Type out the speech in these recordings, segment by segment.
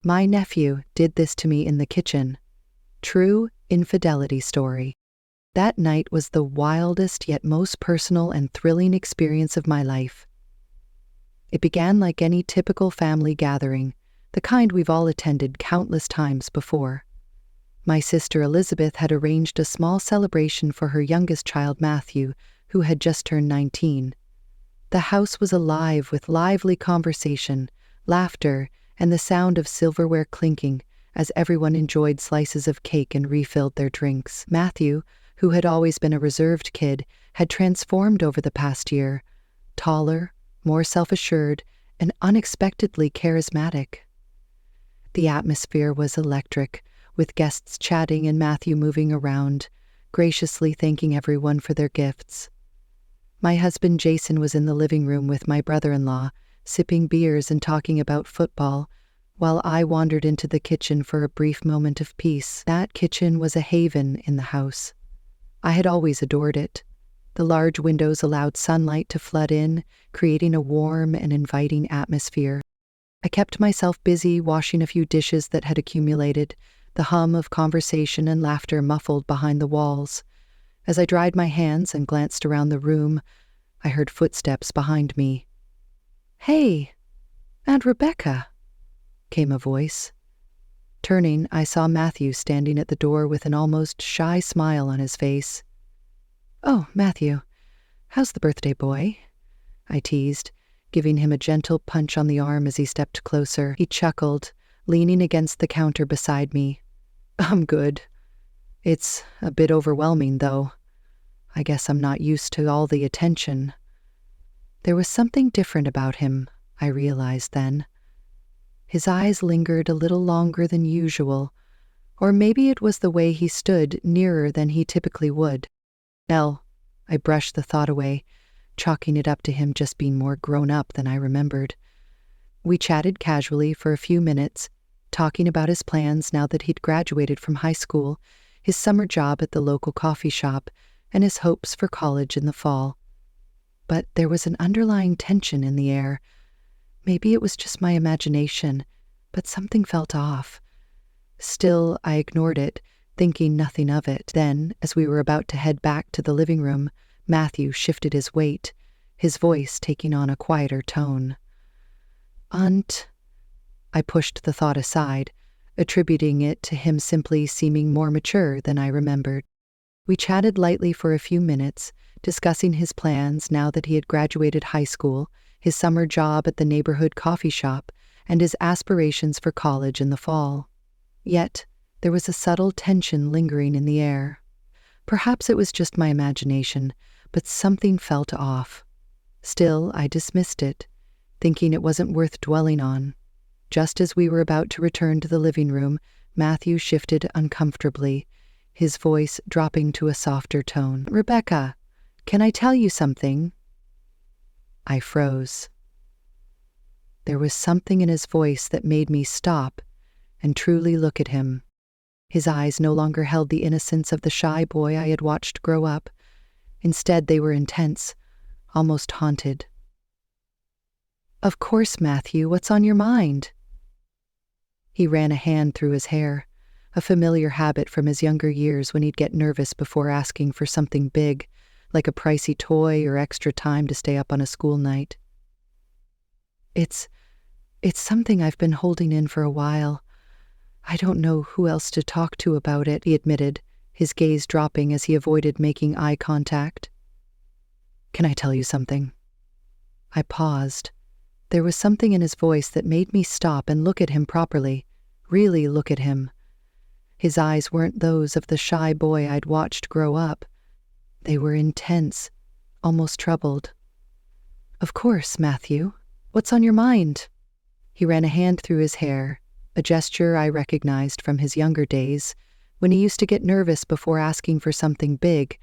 My nephew did this to me in the kitchen. True infidelity story. That night was the wildest yet most personal and thrilling experience of my life. It began like any typical family gathering, the kind we've all attended countless times before. My sister Elizabeth had arranged a small celebration for her youngest child Matthew, who had just turned 19. The house was alive with lively conversation, laughter, and the sound of silverware clinking as everyone enjoyed slices of cake and refilled their drinks. Matthew, who had always been a reserved kid, had transformed over the past year, taller, more self-assured, and unexpectedly charismatic. The atmosphere was electric, with guests chatting and Matthew moving around, graciously thanking everyone for their gifts. My husband Jason was in the living room with my brother-in-law, sipping beers and talking about football, while I wandered into the kitchen for a brief moment of peace. That kitchen was a haven in the house. I had always adored it. The large windows allowed sunlight to flood in, creating a warm and inviting atmosphere. I kept myself busy washing a few dishes that had accumulated, the hum of conversation and laughter muffled behind the walls. As I dried my hands and glanced around the room, I heard footsteps behind me. "Hey, Aunt Rebecca," came a voice. Turning, I saw Matthew standing at the door with an almost shy smile on his face. "Oh, Matthew, how's the birthday boy?" I teased, giving him a gentle punch on the arm as he stepped closer. He chuckled, leaning against the counter beside me. "I'm good. It's a bit overwhelming, though. I guess I'm not used to all the attention." There was something different about him, I realized then. His eyes lingered a little longer than usual, or maybe it was the way he stood nearer than he typically would. "Nell," I brushed the thought away, chalking it up to him just being more grown up than I remembered. We chatted casually for a few minutes, talking about his plans now that he'd graduated from high school, his summer job at the local coffee shop, and his hopes for college in the fall. But there was an underlying tension in the air. Maybe it was just my imagination, but something felt off. Still, I ignored it, thinking nothing of it. Then, as we were about to head back to the living room, Matthew shifted his weight, his voice taking on a quieter tone. "Aunt," I pushed the thought aside, attributing it to him simply seeming more mature than I remembered. We chatted lightly for a few minutes, discussing his plans now that he had graduated high school, his summer job at the neighborhood coffee shop, and his aspirations for college in the fall. Yet, there was a subtle tension lingering in the air. Perhaps it was just my imagination, but something felt off. Still, I dismissed it, thinking it wasn't worth dwelling on. Just as we were about to return to the living room, Matthew shifted uncomfortably, his voice dropping to a softer tone. "Rebecca, can I tell you something?" I froze. There was something in his voice that made me stop and truly look at him. His eyes no longer held the innocence of the shy boy I had watched grow up. Instead, they were intense, almost haunted. "Of course, Matthew, what's on your mind?" He ran a hand through his hair, a familiar habit from his younger years when he'd get nervous before asking for something big, like a pricey toy or extra time to stay up on a school night. It's something I've been holding in for a while. I don't know who else to talk to about it," he admitted, his gaze dropping as he avoided making eye contact. "Can I tell you something?" I paused. There was something in his voice that made me stop and look at him properly, really look at him. His eyes weren't those of the shy boy I'd watched grow up. They were intense, almost troubled. "Of course, Matthew. What's on your mind?" He ran a hand through his hair, a gesture I recognized from his younger days, when he used to get nervous before asking for something big,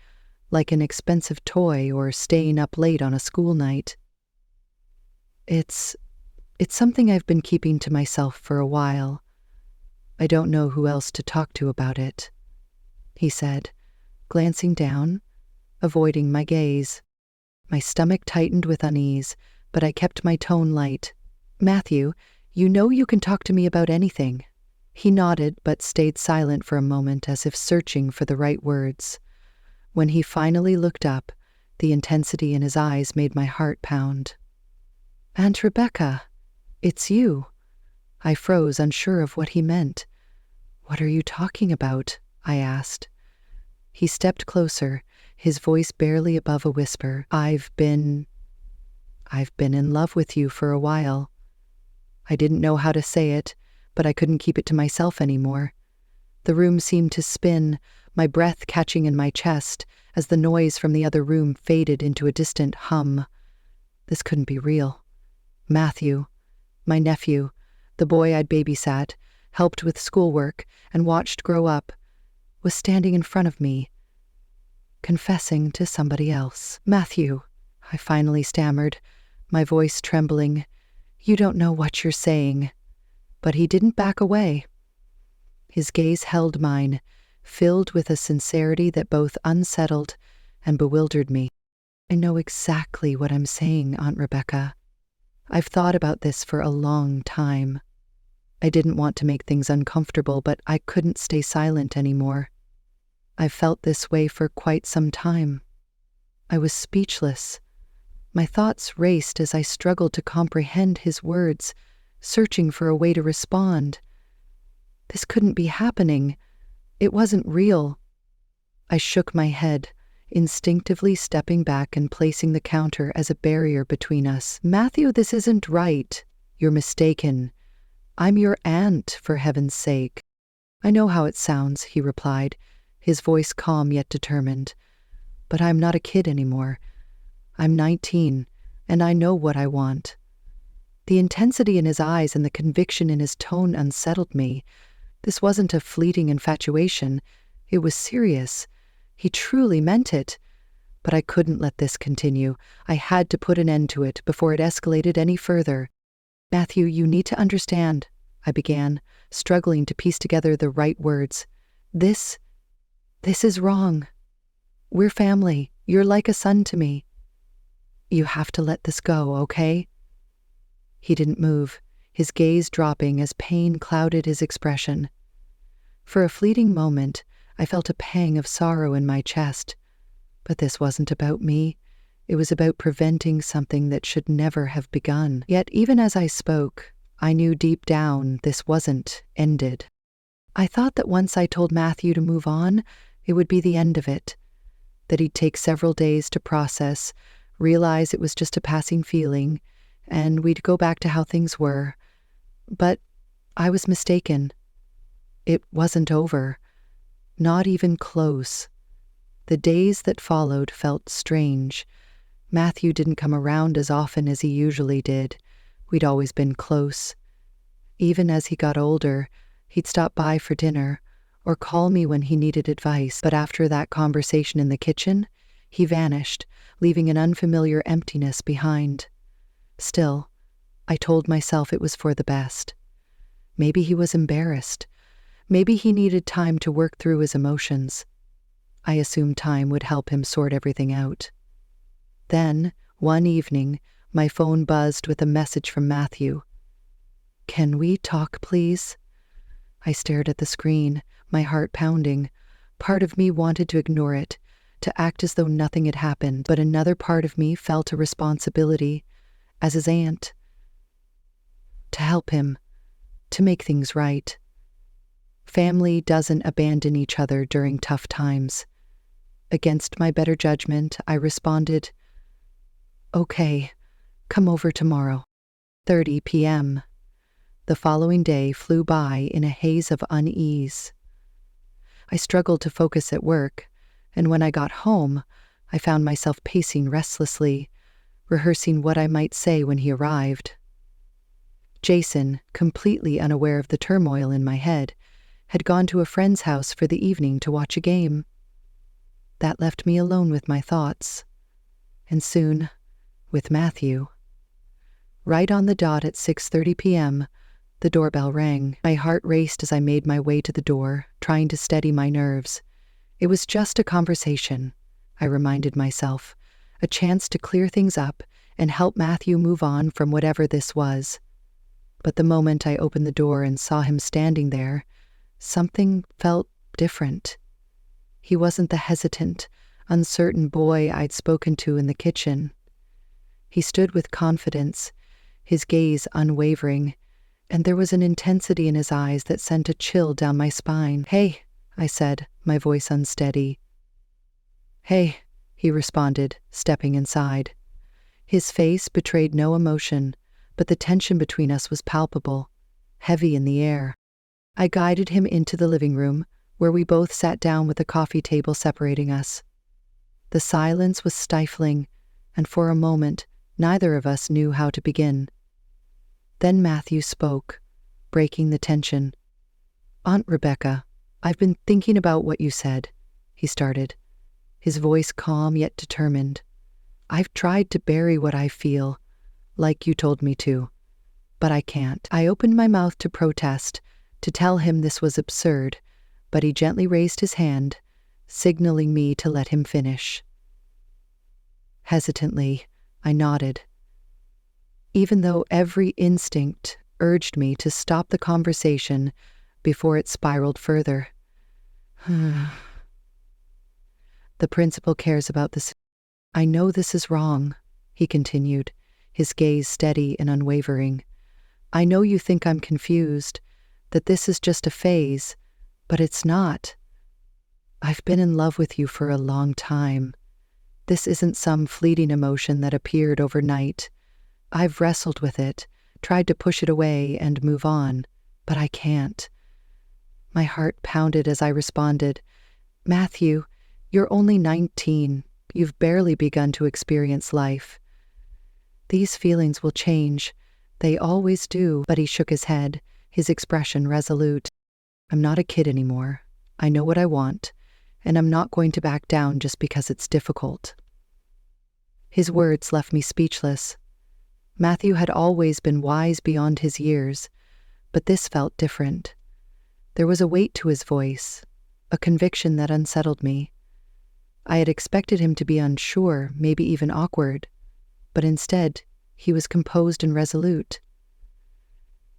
like an expensive toy or staying up late on a school night. It's something I've been keeping to myself for a while. I don't know who else to talk to about it," he said, glancing down, avoiding my gaze. My stomach tightened with unease, but I kept my tone light. "Matthew, You know you can talk to me about anything." He nodded but stayed silent for a moment as if searching for the right words. When he finally looked up, the intensity in his eyes made my heart pound. "Aunt Rebecca, it's you." I froze, unsure of what he meant. "What are you talking about?" I asked. He stepped closer, his voice barely above a whisper. I've been in love with you for a while." I didn't know how to say it, but I couldn't keep it to myself anymore. The room seemed to spin, my breath catching in my chest as the noise from the other room faded into a distant hum. This couldn't be real. Matthew, my nephew, the boy I'd babysat, helped with schoolwork, and watched grow up, was standing in front of me, confessing to somebody else. "Matthew," I finally stammered, my voice trembling, "you don't know what you're saying." But he didn't back away. His gaze held mine, filled with a sincerity that both unsettled and bewildered me. "I know exactly what I'm saying, Aunt Rebecca. I've thought about this for a long time." I didn't want to make things uncomfortable, but I couldn't stay silent anymore. I've felt this way for quite some time. I was speechless. My thoughts raced as I struggled to comprehend his words, searching for a way to respond. This couldn't be happening. It wasn't real. I shook my head, instinctively stepping back and placing the counter as a barrier between us. "Matthew, this isn't right. You're mistaken. I'm your aunt, for heaven's sake." "I know how it sounds," he replied, his voice calm yet determined. "But I'm not a kid anymore. I'm 19, and I know what I want." The intensity in his eyes and the conviction in his tone unsettled me. This wasn't a fleeting infatuation. It was serious. He truly meant it. But I couldn't let this continue. I had to put an end to it before it escalated any further. "Matthew, you need to understand," I began, struggling to piece together the right words. This is wrong. We're family. You're like a son to me. You have to let this go, okay?" He didn't move, his gaze dropping as pain clouded his expression. For a fleeting moment, I felt a pang of sorrow in my chest. But this wasn't about me. It was about preventing something that should never have begun. Yet even as I spoke, I knew deep down this wasn't ended. I thought that once I told Matthew to move on, it would be the end of it. That he'd take several days to process, realize it was just a passing feeling, and we'd go back to how things were. But I was mistaken. It wasn't over. Not even close. The days that followed felt strange. Matthew didn't come around as often as he usually did. We'd always been close. Even as he got older, he'd stop by for dinner or call me when he needed advice. But after that conversation in the kitchen, he vanished, leaving an unfamiliar emptiness behind. Still, I told myself it was for the best. Maybe he was embarrassed. Maybe he needed time to work through his emotions. I assumed time would help him sort everything out. Then, one evening, my phone buzzed with a message from Matthew. "Can we talk, please?" I stared at the screen, my heart pounding. Part of me wanted to ignore it, to act as though nothing had happened, but another part of me felt a responsibility, as his aunt, to help him, to make things right. Family doesn't abandon each other during tough times. Against my better judgment, I responded, "Okay, come over tomorrow." 30 p.m. The following day flew by in a haze of unease. I struggled to focus at work, and when I got home, I found myself pacing restlessly, rehearsing what I might say when he arrived. Jason, completely unaware of the turmoil in my head, had gone to a friend's house for the evening to watch a game. That left me alone with my thoughts, and soon, with Matthew. Right on the dot at 6:30 p.m., the doorbell rang. My heart raced as I made my way to the door, trying to steady my nerves. It was just a conversation, I reminded myself, a chance to clear things up and help Matthew move on from whatever this was. But the moment I opened the door and saw him standing there, something felt different. He wasn't the hesitant, uncertain boy I'd spoken to in the kitchen. He stood with confidence, his gaze unwavering, and there was an intensity in his eyes that sent a chill down my spine. "Hey," I said, my voice unsteady. "Hey," he responded, stepping inside. His face betrayed no emotion, but the tension between us was palpable, heavy in the air. I guided him into the living room, where we both sat down with a coffee table separating us. The silence was stifling, and for a moment, neither of us knew how to begin. Then Matthew spoke, breaking the tension. "Aunt Rebecca, I've been thinking about what you said," he started, his voice calm yet determined. "I've tried to bury what I feel, like you told me to, but I can't." I opened my mouth to protest, to tell him this was absurd, but he gently raised his hand, signaling me to let him finish. Hesitantly, I nodded, even though every instinct urged me to stop the conversation before it spiraled further. "The principal cares about this. I know this is wrong," he continued, his gaze steady and unwavering. "I know you think I'm confused, that this is just a phase, but it's not. I've been in love with you for a long time. This isn't some fleeting emotion that appeared overnight. I've wrestled with it, tried to push it away and move on, but I can't." My heart pounded as I responded, "Matthew, you're only 19. You've barely begun to experience life. These feelings will change. They always do." But he shook his head, his expression resolute. "I'm not a kid anymore. I know what I want, and I'm not going to back down just because it's difficult." His words left me speechless. Matthew had always been wise beyond his years, but this felt different. There was a weight to his voice, a conviction that unsettled me. I had expected him to be unsure, maybe even awkward, but instead, he was composed and resolute.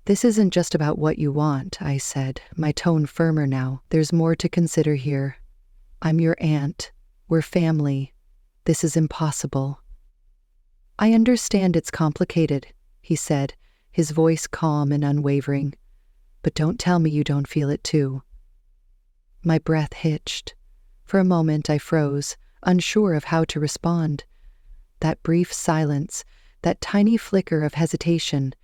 "This isn't just about what you want," I said, my tone firmer now. "There's more to consider here. I'm your aunt. We're family. This is impossible." "I understand it's complicated," he said, his voice calm and unwavering. "But don't tell me you don't feel it too." My breath hitched. For a moment I froze, unsure of how to respond. That brief silence, that tiny flicker of hesitation,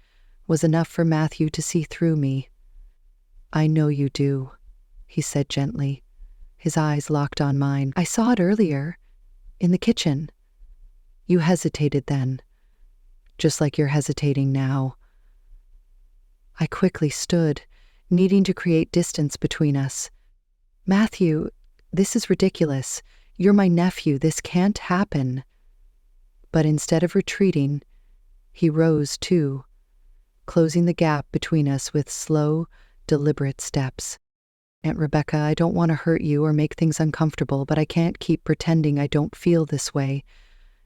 was enough for Matthew to see through me. "I know you do," he said gently, his eyes locked on mine. "I saw it earlier, in the kitchen. You hesitated then, just like you're hesitating now." I quickly stood, needing to create distance between us. "Matthew, this is ridiculous. You're my nephew. This can't happen." But instead of retreating, he rose too, closing the gap between us with slow, deliberate steps. "Aunt Rebecca, I don't want to hurt you or make things uncomfortable, but I can't keep pretending I don't feel this way.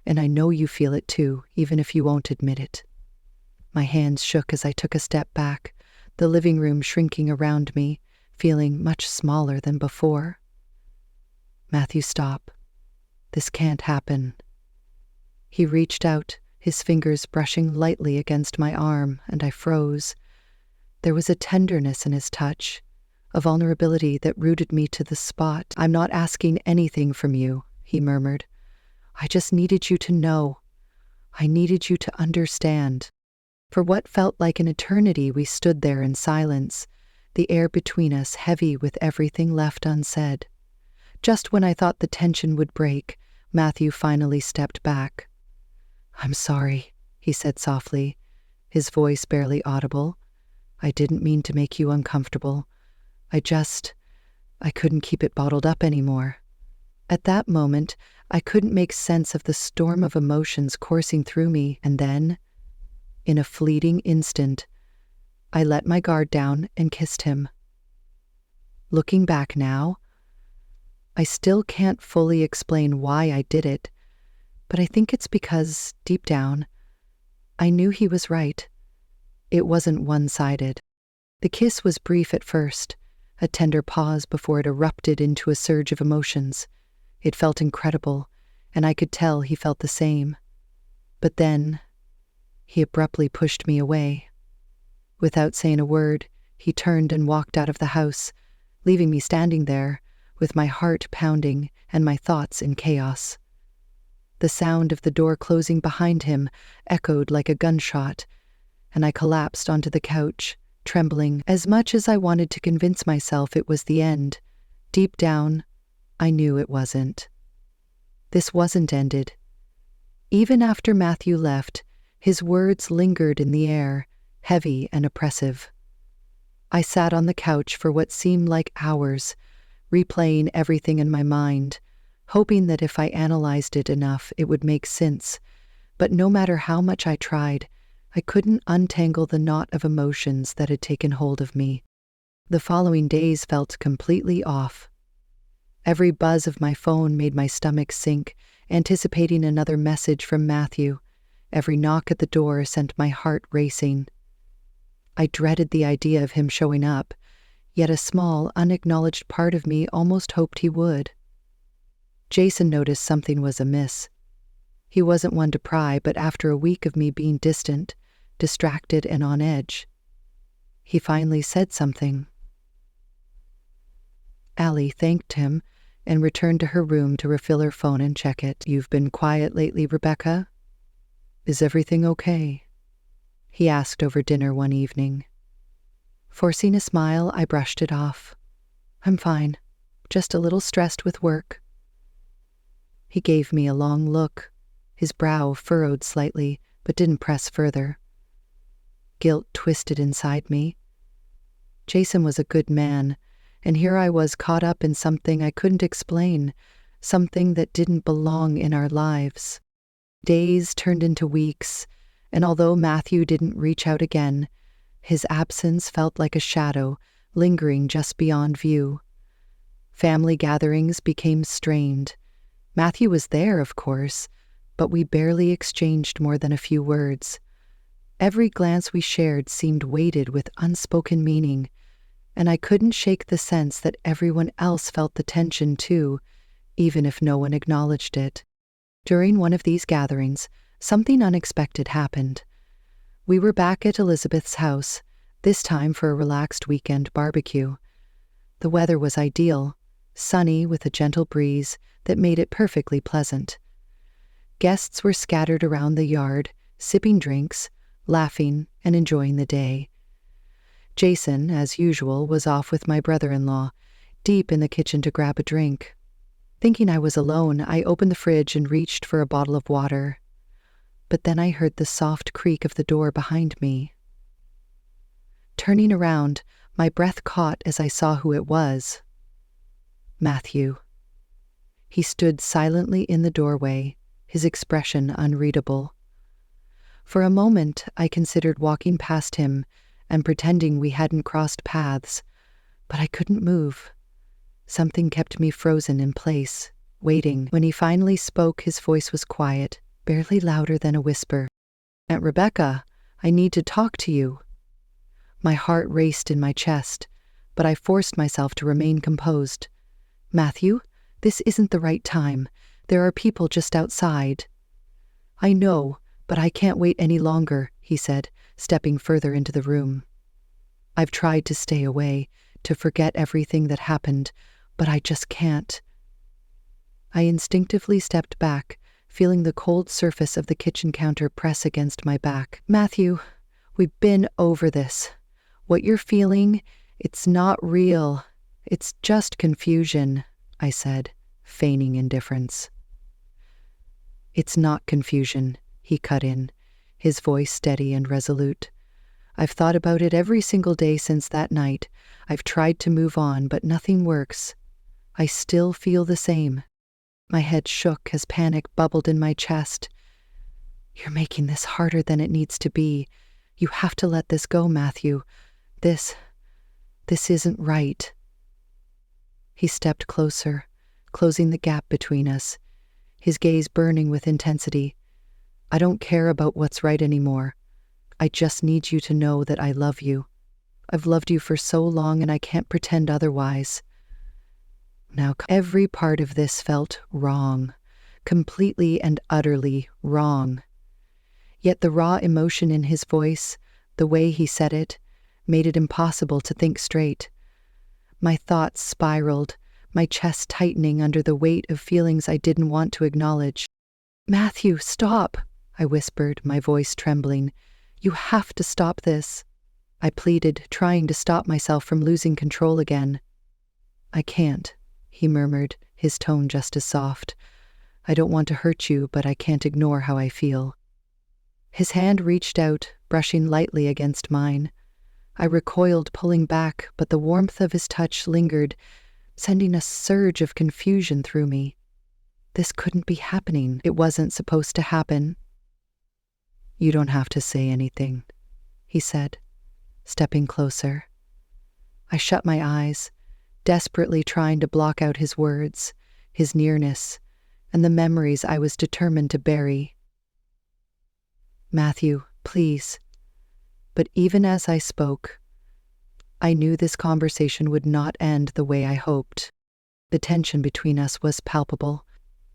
And I know you feel it too, even if you won't admit it." My hands shook as I took a step back, the living room shrinking around me, feeling much smaller than before. "Matthew, stop. This can't happen." He reached out, his fingers brushing lightly against my arm, and I froze. There was a tenderness in his touch, a vulnerability that rooted me to the spot. "I'm not asking anything from you," he murmured. "I just needed you to know. I needed you to understand." For what felt like an eternity, we stood there in silence, the air between us heavy with everything left unsaid. Just when I thought the tension would break, Matthew finally stepped back. "I'm sorry," he said softly, his voice barely audible. "I didn't mean to make you uncomfortable. I couldn't keep it bottled up anymore." At that moment, I couldn't make sense of the storm of emotions coursing through me, and then, in a fleeting instant, I let my guard down and kissed him. Looking back now, I still can't fully explain why I did it, but I think it's because, deep down, I knew he was right. It wasn't one-sided. The kiss was brief at first, a tender pause before it erupted into a surge of emotions. It felt incredible, and I could tell he felt the same. But then, he abruptly pushed me away. Without saying a word, he turned and walked out of the house, leaving me standing there, with my heart pounding and my thoughts in chaos. The sound of the door closing behind him echoed like a gunshot, and I collapsed onto the couch, trembling. As much as I wanted to convince myself it was the end, deep down, I knew it wasn't. This wasn't ended. Even after Matthew left, his words lingered in the air, heavy and oppressive. I sat on the couch for what seemed like hours, replaying everything in my mind, hoping that if I analyzed it enough, it would make sense. But no matter how much I tried, I couldn't untangle the knot of emotions that had taken hold of me. The following days felt completely off. Every buzz of my phone made my stomach sink, anticipating another message from Matthew. Every knock at the door sent my heart racing. I dreaded the idea of him showing up, yet a small, unacknowledged part of me almost hoped he would. Jason noticed something was amiss. He wasn't one to pry, but after a week of me being distant, distracted, and on edge, he finally said something. Allie thanked him and returned to her room to refill her phone and check it. "You've been quiet lately, Rebecca? Is everything okay?" he asked over dinner one evening. Forcing a smile, I brushed it off. "I'm fine, just a little stressed with work." He gave me a long look. His brow furrowed slightly, but didn't press further. Guilt twisted inside me. Jason was a good man, and here I was caught up in something I couldn't explain, something that didn't belong in our lives. Days turned into weeks, and although Matthew didn't reach out again, his absence felt like a shadow, lingering just beyond view. Family gatherings became strained. Matthew was there, of course, but we barely exchanged more than a few words. Every glance we shared seemed weighted with unspoken meaning, and I couldn't shake the sense that everyone else felt the tension too, even if no one acknowledged it. During one of these gatherings, something unexpected happened. We were back at Elizabeth's house, this time for a relaxed weekend barbecue. The weather was ideal, sunny with a gentle breeze that made it perfectly pleasant. Guests were scattered around the yard, sipping drinks, laughing, and enjoying the day. Jason, as usual, was off with my brother-in-law, deep in the kitchen to grab a drink. Thinking I was alone, I opened the fridge and reached for a bottle of water. But then I heard the soft creak of the door behind me. Turning around, my breath caught as I saw who it was. Matthew. He stood silently in the doorway, his expression unreadable. For a moment, I considered walking past him and pretending we hadn't crossed paths, but I couldn't move. Something kept me frozen in place, waiting. When he finally spoke, his voice was quiet, barely louder than a whisper. "Aunt Rebecca, I need to talk to you." My heart raced in my chest, but I forced myself to remain composed. "Matthew, this isn't the right time. There are people just outside." "I know, but I can't wait any longer," he said, stepping further into the room. "I've tried to stay away, to forget everything that happened, but I just can't." I instinctively stepped back, feeling the cold surface of the kitchen counter press against my back. "Matthew, we've been over this. What you're feeling, it's not real. It's just confusion," I said, feigning indifference. "It's not confusion," he cut in, his voice steady and resolute. "I've thought about it every single day since that night. I've tried to move on, but nothing works. I still feel the same." My head shook as panic bubbled in my chest. "You're making this harder than it needs to be. You have to let this go, Matthew. This isn't right." He stepped closer, closing the gap between us, his gaze burning with intensity. "I don't care about what's right anymore. I just need you to know that I love you. I've loved you for so long and I can't pretend otherwise. Now, every part of this felt wrong, completely and utterly wrong. Yet the raw emotion in his voice, the way he said it, made it impossible to think straight. My thoughts spiraled, my chest tightening under the weight of feelings I didn't want to acknowledge. "Matthew, stop," I whispered, my voice trembling. "You have to stop this." I pleaded, trying to stop myself from losing control again. "I can't," he murmured, his tone just as soft. "I don't want to hurt you, but I can't ignore how I feel." His hand reached out, brushing lightly against mine. I recoiled, pulling back, but the warmth of his touch lingered, sending a surge of confusion through me. This couldn't be happening. It wasn't supposed to happen. "You don't have to say anything," he said, stepping closer. I shut my eyes, desperately trying to block out his words, his nearness, and the memories I was determined to bury. "Matthew, please." But even as I spoke, I knew this conversation would not end the way I hoped. The tension between us was palpable,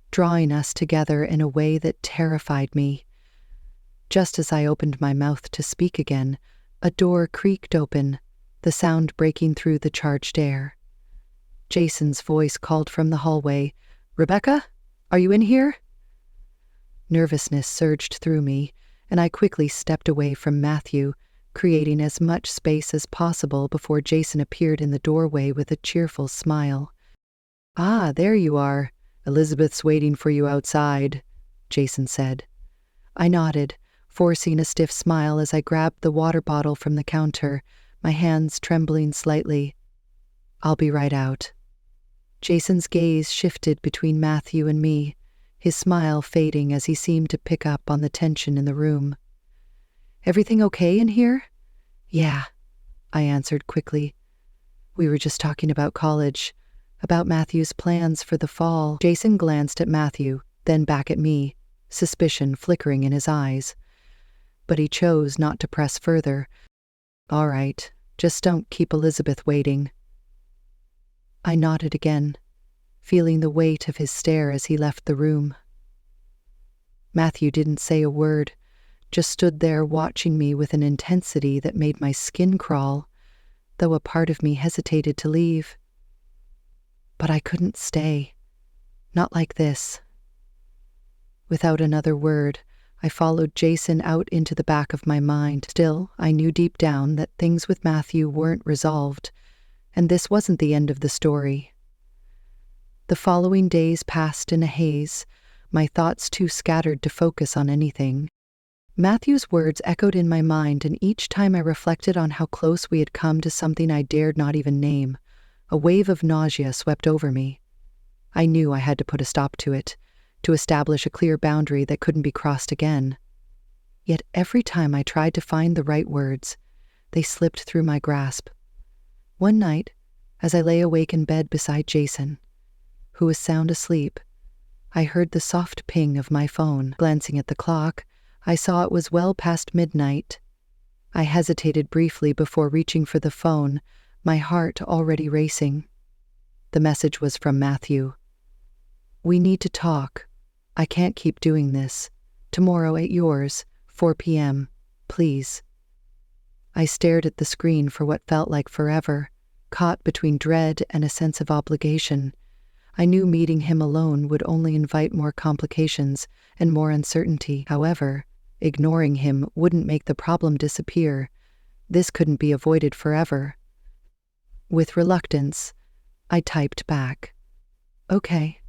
drawing us together in a way that terrified me. Just as I opened my mouth to speak again, a door creaked open, the sound breaking through the charged air. Jason's voice called from the hallway, "Rebecca, are you in here?" Nervousness surged through me, and I quickly stepped away from Matthew, creating as much space as possible before Jason appeared in the doorway with a cheerful smile. "Ah, there you are. Elizabeth's waiting for you outside," Jason said. I nodded, forcing a stiff smile as I grabbed the water bottle from the counter, my hands trembling slightly. "I'll be right out." Jason's gaze shifted between Matthew and me, his smile fading as he seemed to pick up on the tension in the room. "Everything okay in here?" "Yeah," I answered quickly. "We were just talking about college, about Matthew's plans for the fall." Jason glanced at Matthew, then back at me, suspicion flickering in his eyes. But he chose not to press further. "All right, just don't keep Elizabeth waiting." I nodded again, feeling the weight of his stare as he left the room. Matthew didn't say a word, just stood there watching me with an intensity that made my skin crawl, though a part of me hesitated to leave. But I couldn't stay. Not like this. Without another word, I followed Jason out into the back of my mind. Still, I knew deep down that things with Matthew weren't resolved, and this wasn't the end of the story. The following days passed in a haze, my thoughts too scattered to focus on anything. Matthew's words echoed in my mind, and each time I reflected on how close we had come to something I dared not even name, a wave of nausea swept over me. I knew I had to put a stop to it, to establish a clear boundary that couldn't be crossed again. Yet every time I tried to find the right words, they slipped through my grasp. One night, as I lay awake in bed beside Jason, who was sound asleep, I heard the soft ping of my phone. Glancing at the clock, I saw it was well past midnight. I hesitated briefly before reaching for the phone, my heart already racing. The message was from Matthew. "We need to talk. I can't keep doing this. Tomorrow at yours, 4 p.m., please." I stared at the screen for what felt like forever, caught between dread and a sense of obligation. I knew meeting him alone would only invite more complications and more uncertainty. However, ignoring him wouldn't make the problem disappear. This couldn't be avoided forever. With reluctance, I typed back, "Okay."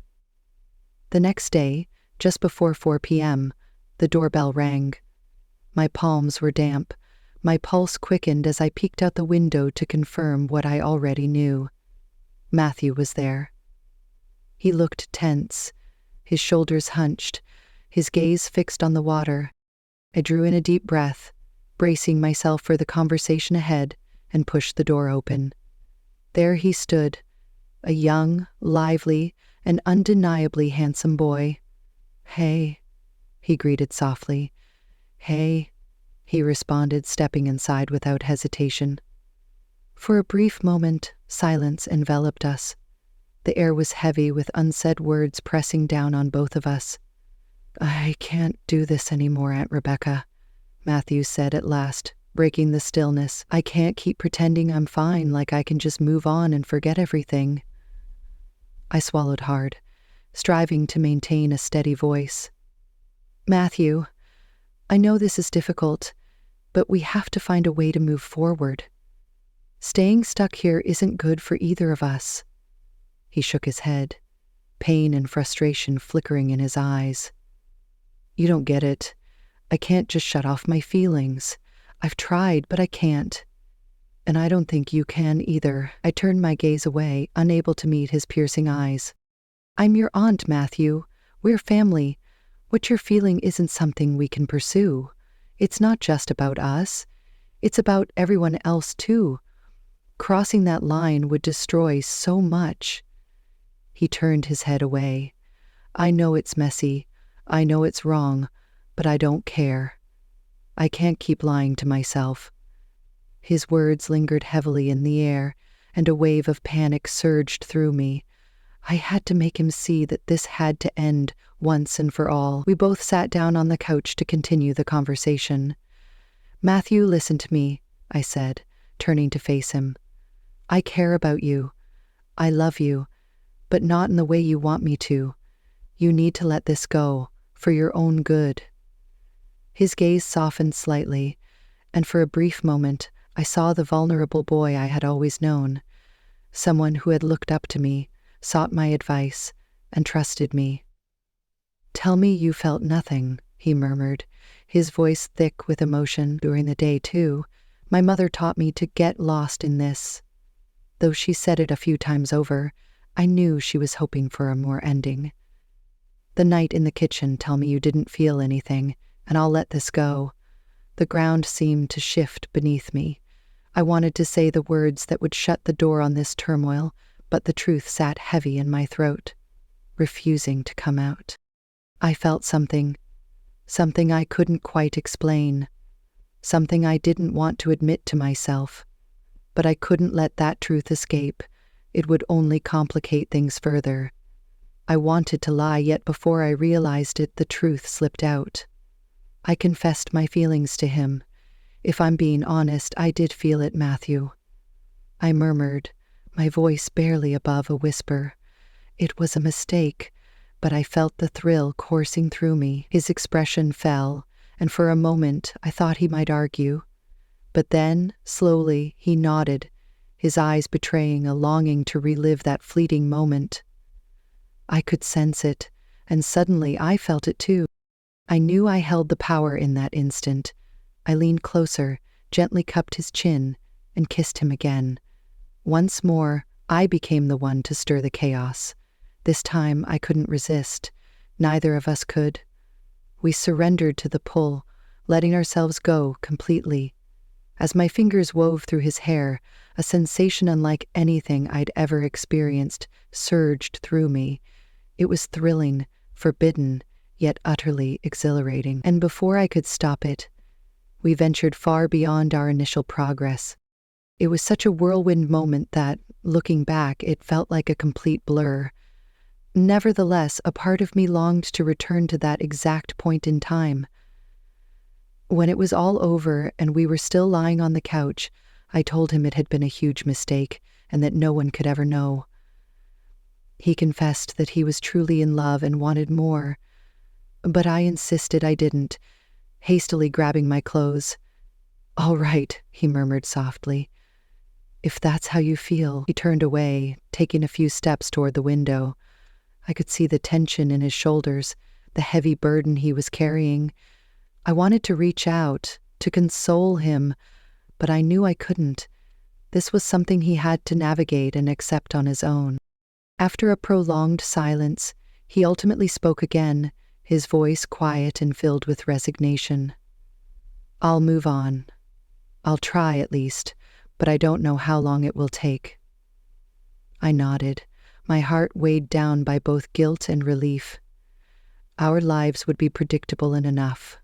The next day, just before 4 p.m., the doorbell rang. My palms were damp. My pulse quickened as I peeked out the window to confirm what I already knew. Matthew was there. He looked tense, his shoulders hunched, his gaze fixed on the water. I drew in a deep breath, bracing myself for the conversation ahead, and pushed the door open. There he stood, a young, lively, and undeniably handsome boy. "Hey," he greeted softly. "Hey." he responded, stepping inside without hesitation. For a brief moment, silence enveloped us. The air was heavy with unsaid words pressing down on both of us. "I can't do this anymore, Aunt Rebecca," Matthew said at last, breaking the stillness. "I can't keep pretending I'm fine, like I can just move on and forget everything." I swallowed hard, striving to maintain a steady voice. "Matthew, I know this is difficult, but we have to find a way to move forward. Staying stuck here isn't good for either of us." He shook his head, pain and frustration flickering in his eyes. "You don't get it. I can't just shut off my feelings. I've tried, but I can't. And I don't think you can either." I turned my gaze away, unable to meet his piercing eyes. "I'm your aunt, Matthew. We're family. What you're feeling isn't something we can pursue. It's not just about us. It's about everyone else, too. Crossing that line would destroy so much." He turned his head away. "I know it's messy. I know it's wrong, but I don't care. I can't keep lying to myself." His words lingered heavily in the air, and a wave of panic surged through me. I had to make him see that this had to end once and for all. We both sat down on the couch to continue the conversation. "Matthew, listen to me," I said, turning to face him. "I care about you. I love you, but not in the way you want me to. You need to let this go, for your own good." His gaze softened slightly, and for a brief moment I saw the vulnerable boy I had always known, someone who had looked up to me, sought my advice, and trusted me. "Tell me you felt nothing," he murmured, his voice thick with emotion. "During the day, too, my mother taught me to get lost in this." Though she said it a few times over, I knew she was hoping for a more ending. "The night in the kitchen, tell me you didn't feel anything, and I'll let this go." The ground seemed to shift beneath me. I wanted to say the words that would shut the door on this turmoil, but the truth sat heavy in my throat, refusing to come out. I felt something I couldn't quite explain, something I didn't want to admit to myself. But I couldn't let that truth escape. It would only complicate things further. I wanted to lie, yet before I realized it, the truth slipped out. I confessed my feelings to him. "If I'm being honest, I did feel it, Matthew." I murmured, my voice barely above a whisper. It was a mistake, but I felt the thrill coursing through me. His expression fell, and for a moment I thought he might argue. But then, slowly, he nodded, his eyes betraying a longing to relive that fleeting moment. I could sense it, and suddenly I felt it too. I knew I held the power in that instant. I leaned closer, gently cupped his chin, and kissed him again. Once more, I became the one to stir the chaos. This time I couldn't resist. Neither of us could. We surrendered to the pull, letting ourselves go completely. As my fingers wove through his hair, a sensation unlike anything I'd ever experienced surged through me. It was thrilling, forbidden, yet utterly exhilarating. And before I could stop it, we ventured far beyond our initial progress. It was such a whirlwind moment that, looking back, it felt like a complete blur. Nevertheless, a part of me longed to return to that exact point in time. When it was all over and we were still lying on the couch, I told him it had been a huge mistake and that no one could ever know. He confessed that he was truly in love and wanted more, but I insisted I didn't, hastily grabbing my clothes. "All right," he murmured softly. "If that's how you feel." He turned away, taking a few steps toward the window. I could see the tension in his shoulders, the heavy burden he was carrying. I wanted to reach out, to console him, but I knew I couldn't. This was something he had to navigate and accept on his own. After a prolonged silence, he ultimately spoke again, his voice quiet and filled with resignation. "I'll move on. I'll try at least, but I don't know how long it will take." I nodded, my heart weighed down by both guilt and relief. Our lives would be predictable and enough.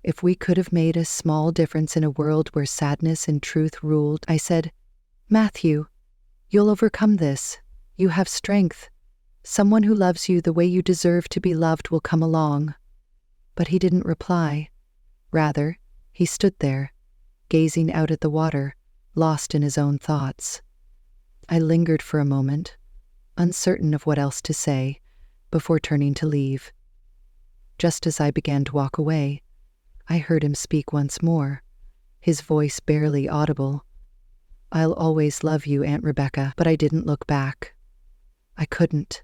If we could have made a small difference in a world where sadness and truth ruled, I said, Matthew, you'll overcome this. You have strength. Someone who loves you the way you deserve to be loved will come along. But he didn't reply. Rather, he stood there, gazing out at the water, lost in his own thoughts. I lingered for a moment, uncertain of what else to say, before turning to leave. Just as I began to walk away, I heard him speak once more, his voice barely audible. I'll always love you, Aunt Rebecca, but I didn't look back. I couldn't.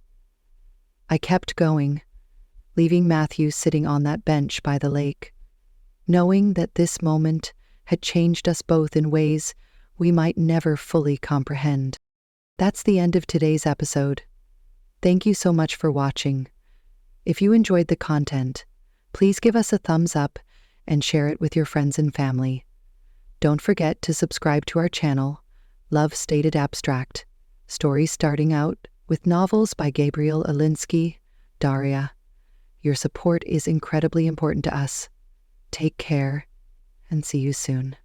I kept going, leaving Matthew sitting on that bench by the lake, knowing that this moment had changed us both in ways we might never fully comprehend. That's the end of today's episode. Thank you so much for watching. If you enjoyed the content, please give us a thumbs up and share it with your friends and family. Don't forget to subscribe to our channel, Love Stated Abstract, stories starting out with novels by Gabriel Alinsky, Daria. Your support is incredibly important to us. Take care, and see you soon.